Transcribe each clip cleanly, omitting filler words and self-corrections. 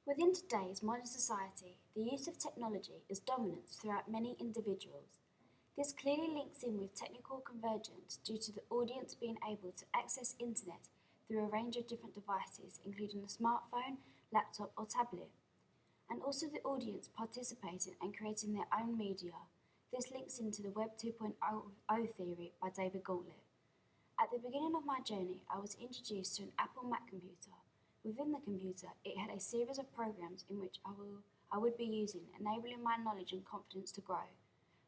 Within today's modern society, the use of technology is dominant throughout many individuals. This clearly links in with technical convergence due to the audience being able to access internet through a range of different devices, including a smartphone, laptop, or tablet, and also the audience participating and creating their own media. This links into the Web 2.0 theory by David Gauntlet. At the beginning of my journey, I was introduced to an Apple Mac computer. Within the computer, it had a series of programs in which I would be using, enabling my knowledge and confidence to grow.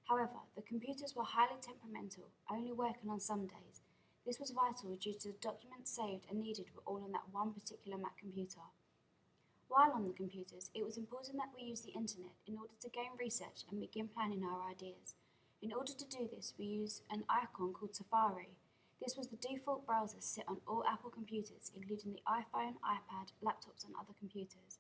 However, the computers were highly temperamental, only working on some days. This was vital due to the documents saved and needed were all on that one particular Mac computer. While on the computers, it was important that we use the internet in order to gain research and begin planning our ideas. In order to do this, we use an icon called Safari. This was the default browser set on all Apple computers, including the iPhone, iPad, laptops, and other computers.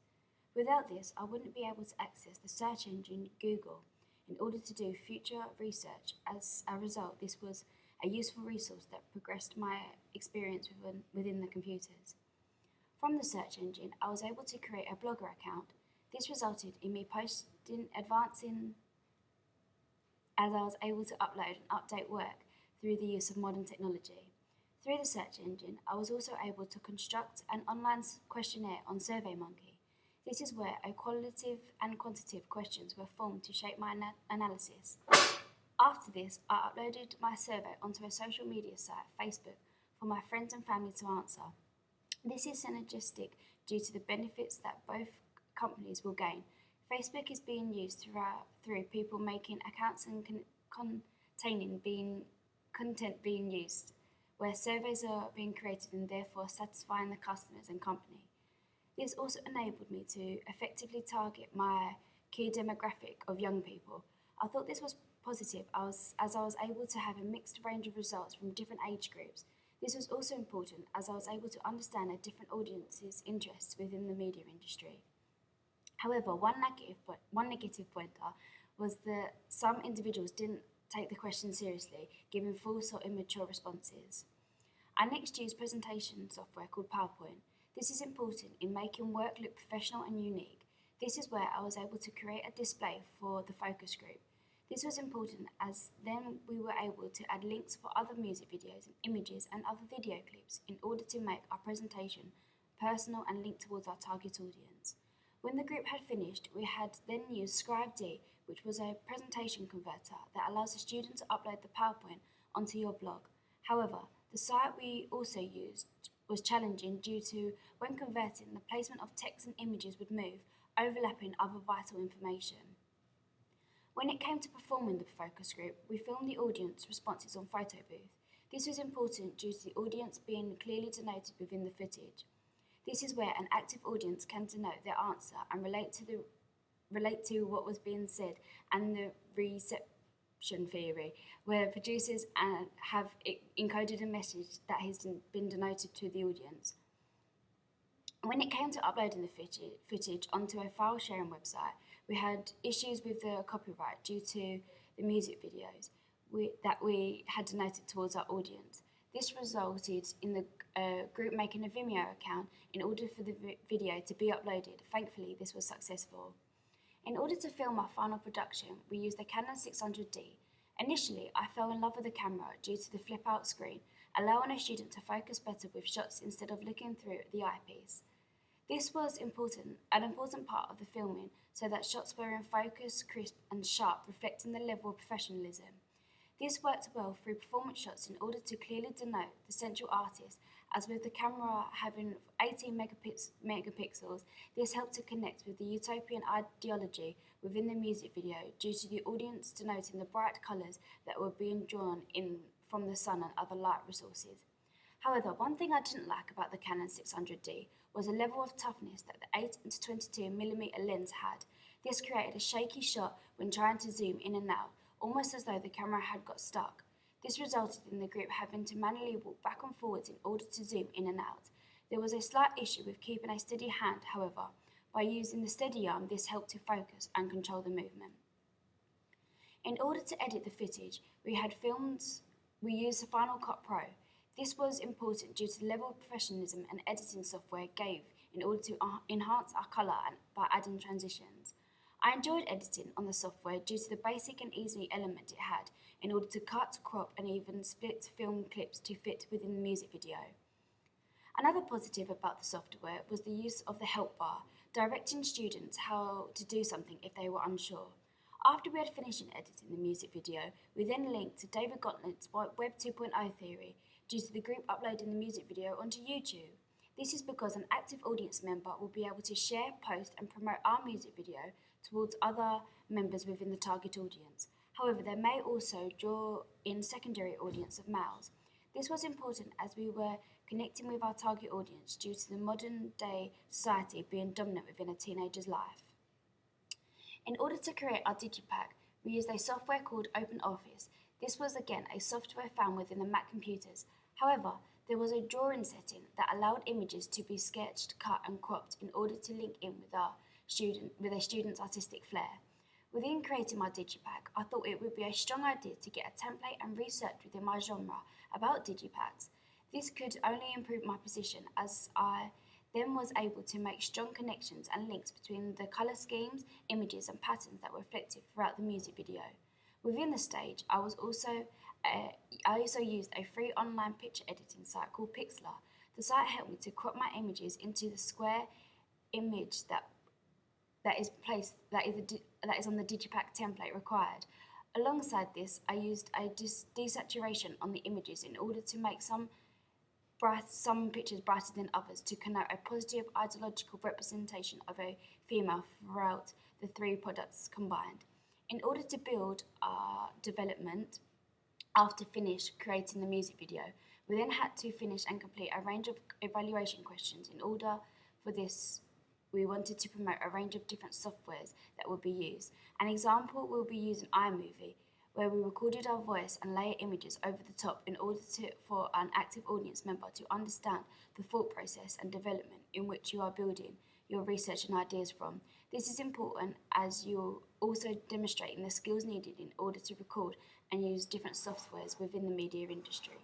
Without this, I wouldn't be able to access the search engine Google in order to do future research. As a result, this was a useful resource that progressed my experience within the computers. From the search engine, I was able to create a Blogger account. This resulted in me advancing as I was able to upload and update work through the use of modern technology. Through the search engine, I was also able to construct an online questionnaire on SurveyMonkey. This is where a qualitative and quantitative questions were formed to shape my analysis. After this, I uploaded my survey onto a social media site, Facebook, for my friends and family to answer. This is synergistic due to the benefits that both companies will gain. Facebook is being used through people making accounts and content being used, where surveys are being created and therefore satisfying the customers and company. This also enabled me to effectively target my key demographic of young people. I thought this was positive as I was able to have a mixed range of results from different age groups. This was also important as I was able to understand a different audience's interests within the media industry. However, one negative pointer was that some individuals didn't take the question seriously, giving false or immature responses. I next used presentation software called PowerPoint. This is important in making work look professional and unique. This is where I was able to create a display for the focus group. This was important as then we were able to add links for other music videos and images and other video clips in order to make our presentation personal and linked towards our target audience. When the group had finished, we had then used ScribeD, which was a presentation converter that allows a student to upload the PowerPoint onto your blog. However, the site we also used was challenging due to when converting, the placement of text and images would move, overlapping other vital information. When it came to performing the focus group, we filmed the audience responses on photo booth. This was important due to the audience being clearly denoted within the footage. This is where an active audience can denote their answer and relate to what was being said, and the reception theory, where producers have encoded a message that has been denoted to the audience. When it came to uploading the footage onto a file sharing website, we had issues with the copyright due to the music videos that we had denoted towards our audience. This resulted in the group making a Vimeo account in order for the video to be uploaded. Thankfully, this was successful. In order to film our final production, we used the Canon 600D. Initially, I fell in love with the camera due to the flip-out screen, allowing a student to focus better with shots instead of looking through the eyepiece. This was an important part of the filming, so that shots were in focus, crisp and sharp, reflecting the level of professionalism. This worked well through performance shots in order to clearly denote the central artist, as with the camera having 18 megapixels, this helped to connect with the utopian ideology within the music video due to the audience denoting the bright colours that were being drawn in from the sun and other light resources. However, one thing I didn't like about the Canon 600D was the level of toughness that the 8 to 22mm lens had. This created a shaky shot when trying to zoom in and out, almost as though the camera had got stuck. This resulted in the group having to manually walk back and forwards in order to zoom in and out. There was a slight issue with keeping a steady hand, however. By using the steady arm, this helped to focus and control the movement. In order to edit the footage, we used the Final Cut Pro. This was important due to the level of professionalism and editing software gave in order to enhance our colour and by adding transitions. I enjoyed editing on the software due to the basic and easy element it had in order to cut, crop and even split film clips to fit within the music video. Another positive about the software was the use of the help bar, directing students how to do something if they were unsure. After we had finished editing the music video, we then linked to David Gauntlet's Web 2.0 theory due to the group uploading the music video onto YouTube. This is because an active audience member will be able to share, post and promote our music video towards other members within the target audience. However, they may also draw in secondary audience of males. This was important as we were connecting with our target audience due to the modern day society being dominant within a teenager's life. In order to create our digipack, we used a software called OpenOffice. This was again a software found within the Mac computers. However, there was a drawing setting that allowed images to be sketched, cut and cropped in order to link in with a student's artistic flair. Within creating my digipack, I thought it would be a strong idea to get a template and research within my genre about digipacks. This could only improve my position as I then was able to make strong connections and links between the colour schemes, images and patterns that were reflected throughout the music video. Within the stage, I also used a free online picture editing site called Pixlr. The site helped me to crop my images into the square image that is on the digipack template required. Alongside this, I used a desaturation on the images in order to make some pictures brighter than others to connote a positive ideological representation of a female throughout the three products combined. In order to build our development after creating the music video, we then had to finish and complete a range of evaluation questions. In order for this, we wanted to promote a range of different softwares that would be used. An example will be using iMovie, where we recorded our voice and layer images over the top in order for an active audience member to understand the thought process and development in which you are building your research and ideas from. This is important as you're also demonstrating the skills needed in order to record and use different softwares within the media industry.